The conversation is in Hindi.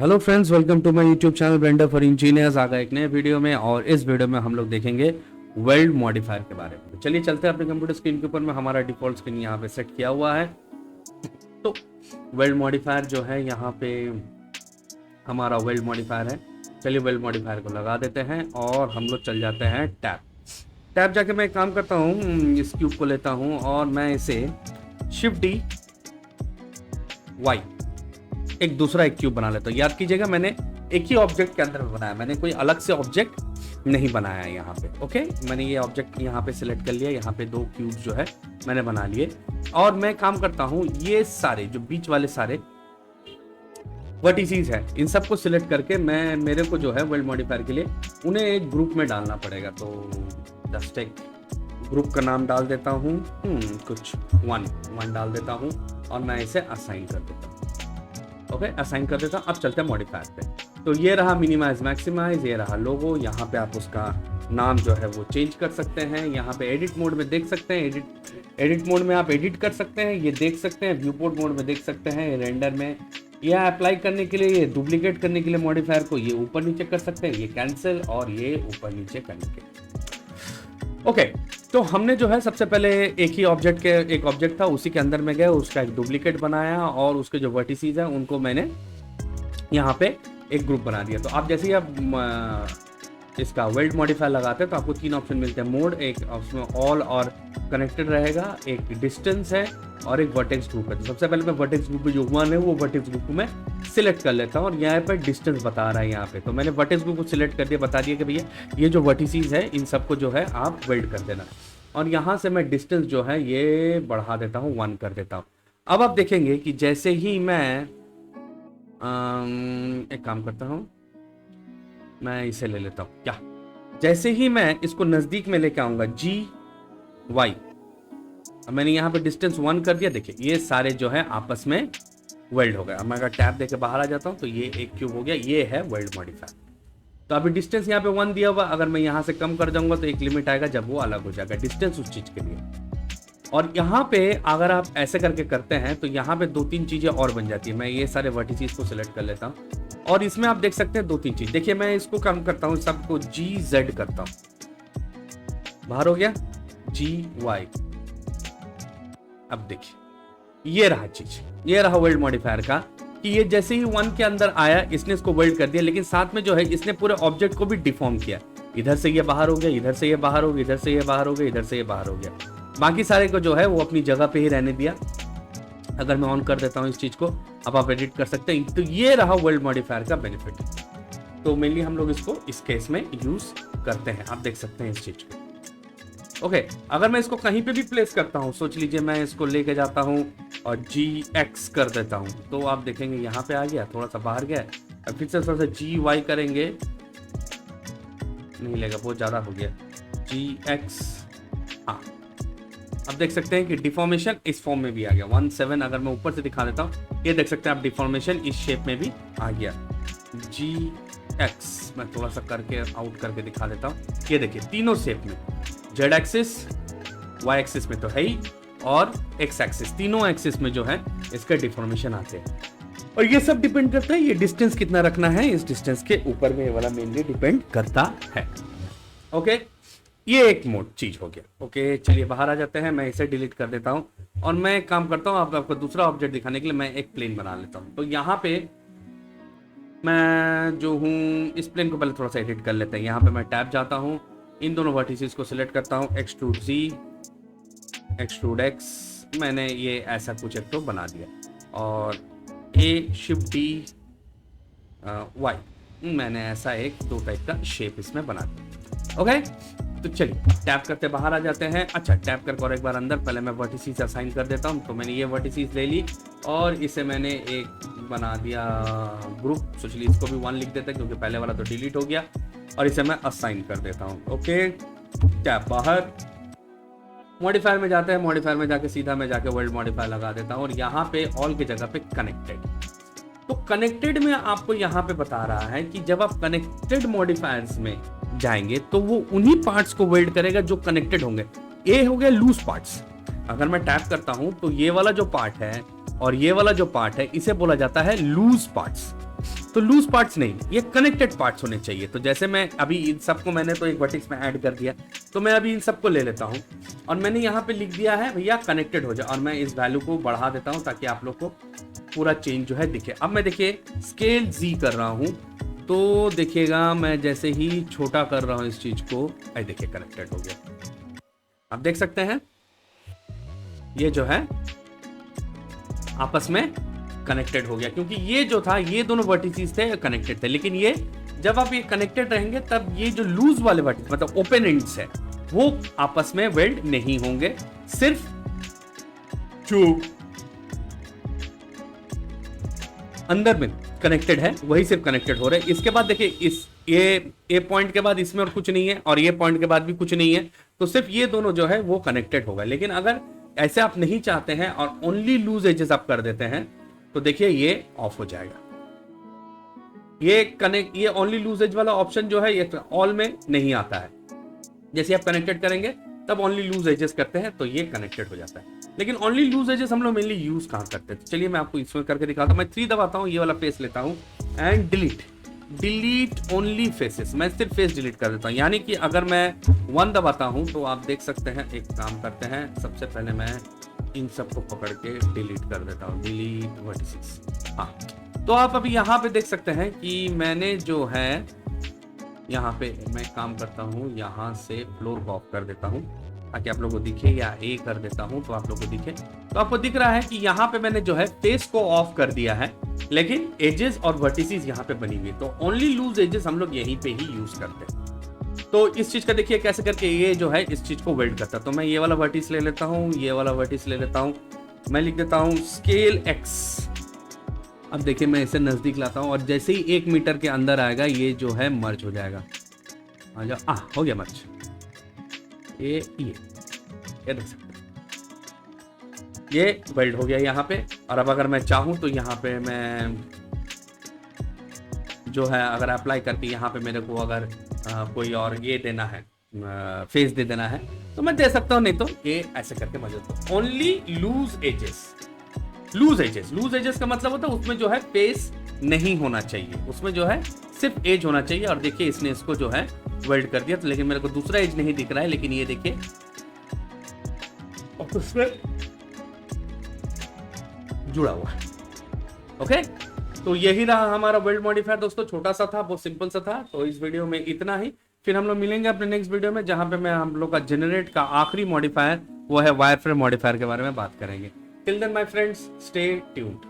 Hello friends, welcome to my YouTube channel Blender for engineers. आ गए एक नए वीडियो में और इस वीडियो में हम लोग देखेंगे वेल्ड मॉडिफायर के बारे में। तो चलिए चलते हैं अपने कंप्यूटर स्क्रीन के ऊपर में। हमारा डिफॉल्ट स्क्रीन यहाँ पे सेट किया हुआ है। तो वेल्ड मॉडिफायर जो है यहाँ पे हमारा वेल्ड मॉडिफायर है। चलिए वेल्ड मॉडिफायर को लगा देते हैं और हम लोग चल जाते हैं टैब जाके मैं एक काम करता हूँ, इस क्यूब को लेता हूँ और मैं इसे Shift+D+Y एक दूसरा एक क्यूब बना लेता हूँ। याद कीजिएगा, मैंने एक ही ऑब्जेक्ट के अंदर में बनाया, मैंने कोई अलग से ऑब्जेक्ट नहीं बनाया है यहाँ पे। ओके, मैंने ये ऑब्जेक्ट यहाँ पे सिलेक्ट कर लिया। यहाँ पे दो क्यूब जो है मैंने बना लिए और मैं काम करता हूँ, ये सारे जो बीच वाले सारे वर्टिसेस है इन सबको सिलेक्ट करके मैं मेरे को जो है वेल्ड मॉडिफायर के लिए उन्हें एक ग्रुप में डालना पड़ेगा। तो जस्ट एक ग्रुप का नाम डाल देता हूँ, कुछ वन डाल देता हूँ और मैं इसे असाइन कर देता हूँ। ओके, असाइन कर देता हूँ। अब चलते हैं मॉडिफायर पे। तो ये रहा मिनिमाइज मैक्सिमाइज, ये रहा लोगो। यहाँ पे आप उसका नाम जो है वो चेंज कर सकते हैं। यहाँ पे एडिट मोड में देख सकते हैं, एडिट मोड में आप एडिट कर सकते हैं, ये देख सकते हैं। व्यू पोर्ट मोड में देख सकते हैं, रेंडर में। यह अप्लाई करने के लिए, ये डुप्लीकेट करने के लिए मॉडिफायर को ये ऊपर नीचे कर सकते हैं, ये कैंसिल और ये ऊपर नीचे करने के। ओके, तो हमने जो है सबसे पहले एक ऑब्जेक्ट था, उसी के अंदर में गए, उसका एक डुप्लीकेट बनाया और उसके जो वर्टिसेस हैं उनको मैंने यहाँ पे एक ग्रुप बना दिया। तो आप जैसे ही आप इसका वेल्ड मॉडिफायर लगाते हैं तो आपको तीन ऑप्शन मिलते हैं। मोड, एक उसमें ऑल और कनेक्टेड रहेगा, एक डिस्टेंस है और एक वर्टेक्स ग्रुप है। तो सबसे पहले मैं वर्टेक्स ग्रुप में जो वन है वो वर्टेक्स ग्रुप को मैं सिलेक्ट कर लेता हूँ और यहाँ पर डिस्टेंस बता रहा है यहाँ पे। तो मैंने वर्टेक्स ग्रुप को सिलेक्ट कर दिया, बता दिया कि भैया ये जो वर्टिसेस है इन सबको जो है आप वेल्ड कर देना। और यहाँ से मैं डिस्टेंस जो है ये बढ़ा देता हूँ, 1 कर देता हूँ। अब आप देखेंगे कि जैसे ही मैं एक काम करता हूँ, मैं इसे ले लेता हूँ क्या, जैसे ही मैं इसको नजदीक में लेके आऊंगा GY, अब मैंने यहाँ पे डिस्टेंस 1 कर दिया। देखिए ये सारे जो है आपस में वेल्ड हो गए। अब मैं अगर टैब देके बाहर आ जाता हूँ तो ये एक क्यूब हो गया, ये है वेल्ड मॉडिफायर। तो अभी डिस्टेंस यहाँ पे 1 दिया हुआ, अगर मैं यहाँ से कम कर जाऊंगा तो एक लिमिट आएगा जब वो अलग हो जाएगा डिस्टेंस उस चीज के लिए। और यहाँ पे अगर आप ऐसे करके करते हैं तो यहाँ पे 2-3 चीजें और बन जाती है। मैं ये सारे वर्टिसेस को सिलेक्ट कर लेता हूँ और इसमें आप देख सकते हैं 2-3 चीज। देखिए मैं इसको कम करता हूँ, सबको GZ करता हूँ, बाहर हो गया GY। अब देखिए ये रहा चीज, ये रहा वेल्ड मॉडिफायर का कि ये जैसे ही 1 के अंदर आया इसने इसको वेल्ड कर दिया, लेकिन साथ में जो है इसने पूरे ऑब्जेक्ट को भी डिफॉर्म किया। इधर से ये बाहर हो गया, इधर से ये बाहर हो गया, इधर से ये बाहर हो गया, इधर से ये बाहर हो गया। बाकी सारे को जो है वो अपनी जगह पे ही रहने दिया। अगर मैं ऑन कर देता हूँ इस चीज को, अब आप एडिट कर सकते हैं। तो ये रहा वेल्ड मॉडिफायर का बेनिफिट। तो मेनली हम लोग इसको इस केस में यूज करते हैं, आप देख सकते हैं इस चीज को। ओके, अगर मैं इसको कहीं पे भी प्लेस करता हूँ, सोच लीजिए मैं इसको लेके जाता हूँ और GX कर देता हूँ, तो आप देखेंगे यहाँ पे आ गया, थोड़ा सा बाहर गया। अब फिर से थोड़ा सा GY करेंगे, नहीं लेगा, बहुत ज्यादा हो गया, GX। हाँ, अब देख सकते हैं कि डिफॉर्मेशन इस फॉर्म में भी आ गया 17। अगर मैं ऊपर से दिखा देता हूँ, ये देख सकते हैं आप, डिफॉर्मेशन इस शेप में भी आ गया GX। मैं थोड़ा सा करके आउट करके दिखा देता हूँ, ये देखिए तीनों शेप में, Z एक्सिस, Y एक्सिस में तो है ही और X एक्सिस, तीनों एक्सिस में जो है इसका डिफॉर्मेशन आते हैं। और ये सब डिपेंड करता है ये डिस्टेंस कितना रखना है, इस डिस्टेंस के ऊपर में ये वाला मेनली डिपेंड करता है। ओके, ये एक मोड चीज हो गया। ओके, चलिए बाहर आ जाते हैं, मैं इसे डिलीट कर देता हूँ और मैं एक काम करता हूँ, आपको दूसरा ऑब्जेक्ट दिखाने के लिए मैं एक प्लेन बना लेता हूँ। तो यहाँ पे मैं जो हूँ, इस प्लेन को पहले थोड़ा सा एडिट कर लेते हैं। यहाँ पे मैं टैब जाता हूँ, इन दोनों वर्टिसेस को सिलेक्ट करता हूँ, एक्सट्रूड Z, एक्सट्रूड X। मैंने ये ऐसा कुछ एक तो बना दिया और Shift+D+Y मैंने ऐसा एक 2 टाइप का शेप इसमें बना दिया। ओके, तो चलिए टैप करते बाहर आ जाते हैं। अच्छा, टैप करके और एक बार अंदर, पहले मैं वर्टिसेस असाइन कर देता हूँ। तो मैंने ये वर्टिसेस ले ली और इसे मैंने एक बना दिया ग्रुप। सोच ली इसको भी 1 लिख देते हैं क्योंकि पहले वाला तो डिलीट हो गया, और इसे मैं असाइन कर देता हूँ। ओके, टैप बाहर, मॉडिफायर में जाते हैं, मॉडिफायर में जाके सीधा मैं जाके वर्ल्ड मॉडिफायर लगा देता हूँ और यहाँ पे ऑल की जगह पे कनेक्टेड। तो कनेक्टेड में आपको यहाँ पे बता रहा है कि जब आप कनेक्टेड मॉडिफायर्स में जाएंगे तो वो उन्हीं पार्ट्स को वेल्ड करेगा जो कनेक्टेड होंगे। ये हो गया लूज पार्ट्स। अगर मैं टैप करता हूं तो ये वाला जो पार्ट है और ये वाला जो पार्ट है इसे बोला जाता है लूज पार्ट्स। तो लूज पार्ट्स नहीं, ये कनेक्टेड पार्ट्स होने चाहिए। तो जैसे मैं अभी इन सबको मैंने तो एक वर्टेक्स में ऐड कर दिया, तो मैं अभी इन सबको ले लेता हूँ और मैंने यहाँ पे लिख दिया है भैया कनेक्टेड हो जाए, और मैं इस वैल्यू को बढ़ा देता हूँ ताकि आप लोग को पूरा चेंज जो है दिखे। अब मैं देखिए स्केल जी कर रहा हूँ, तो देखिएगा मैं जैसे ही छोटा कर रहा हूँ इस चीज को, देखिए कनेक्टेड हो गया। आप देख सकते हैं ये जो है आपस में कनेक्टेड हो गया, क्योंकि ये जो था ये दोनों वर्टिसेस थे कनेक्टेड थे, लेकिन ये जब आप ये कनेक्टेड रहेंगे तब ये जो लूज वाले वर्टिस मतलब ओपन एंड्स है वो आपस में वेल्ड नहीं होंगे, सिर्फ जो अंदर में कनेक्टेड है वही सिर्फ कनेक्टेड हो रहे हैं। इसके बाद देखिए इस ये पॉइंट के बाद इसमें और कुछ नहीं है और ये पॉइंट के बाद भी कुछ नहीं है, तो सिर्फ ये दोनों जो है वो कनेक्टेड होगा। लेकिन अगर ऐसे आप नहीं चाहते हैं और ओनली लूज एजेस आप कर देते हैं तो देखिए ये ऑफ हो जाएगा। ये ओनली लूज एज वाला ऑप्शन जो है ये ऑल में नहीं आता है। जैसे आप कनेक्टेड करेंगे तब ओनली लूज एजेस करते हैं तो ये कनेक्टेड हो जाता है। लेकिन ओनली लूज एजेस हम लोग मेनली यूज कहां करते हैं, चलिए मैं आपको इसमें करके दिखाता हूं। मैं 3 दबाता हूं, ये वाला फेस लेता हूं एंड डिलीट ओनली फेसेस। मैं सिर्फ फेस डिलीट कर देता हूं, यानी कि अगर मैं 1 दबाता हूं तो आप देख सकते हैं एक काम करते हैं, सबसे पहले मैं इन सबको पकड़ के डिलीट कर देता हूं, डिलीट वर्टिसेस। हाँ, तो आप अभी यहाँ पे देख सकते हैं कि मैंने जो है यहाँ पे मैं काम करता हूँ, यहाँ से फ्लोर को ऑफ कर देता हूँ ताकि आप लोगों को दिखे, या ए कर देता हूँ तो आप लोगों को दिखे। तो आपको दिख रहा है कि यहाँ पे मैंने जो है फेस को ऑफ कर दिया है, लेकिन एजेस और वर्टिसेस यहाँ पे बनी हुई, तो ओनली लूज एजेस हम लोग यहीं पे ही यूज करते हैं। तो इस चीज का देखिए कैसे करके ये जो है इस चीज को वेल्ड करता है। तो मैं ये वाला वर्टिस ले लेता हूँ, ये वाला वर्टिस ले लेता हूँ, मैं लिख देता हूँ स्केल एक्स। अब देखिए मैं इसे नजदीक लाता हूँ और जैसे ही 1 मीटर के अंदर आएगा ये जो है मर्ज हो जाएगा। आ जाओ, हो गया मर्ज। ये देख सकते हैं ये वेल्ड हो गया यहाँ पे। और अब अगर मैं चाहूँ तो यहाँ पे मैं जो है अगर अप्लाई करके यहाँ पे मेरे को अगर कोई और ये देना है, फेस दे देना है तो मैं दे सकता हूँ, नहीं तो ये ऐसे करके मैं देता हूँ। ओनली लूज एजेस का मतलब होता है उसमें जो है फेस नहीं होना चाहिए, उसमें जो है सिर्फ एज होना चाहिए। और देखिए इसने इसको जो है वेल्ड कर दिया, तो लेकिन मेरे को दूसरा एज नहीं दिख रहा है, लेकिन ये देखिए उसमें जुड़ा हुआ है। ओके, तो यही रहा हमारा वेल्ड मॉडिफायर दोस्तों, छोटा सा था, बहुत सिंपल सा था। तो इस वीडियो में इतना ही, फिर हम लोग मिलेंगे अपने नेक्स्ट वीडियो में जहां पे मैं हम लोग का जनरेट का आखिरी मॉडिफायर वो है वायरफ्रेम मॉडिफायर के बारे में बात करेंगे। Till then my friends, stay tuned.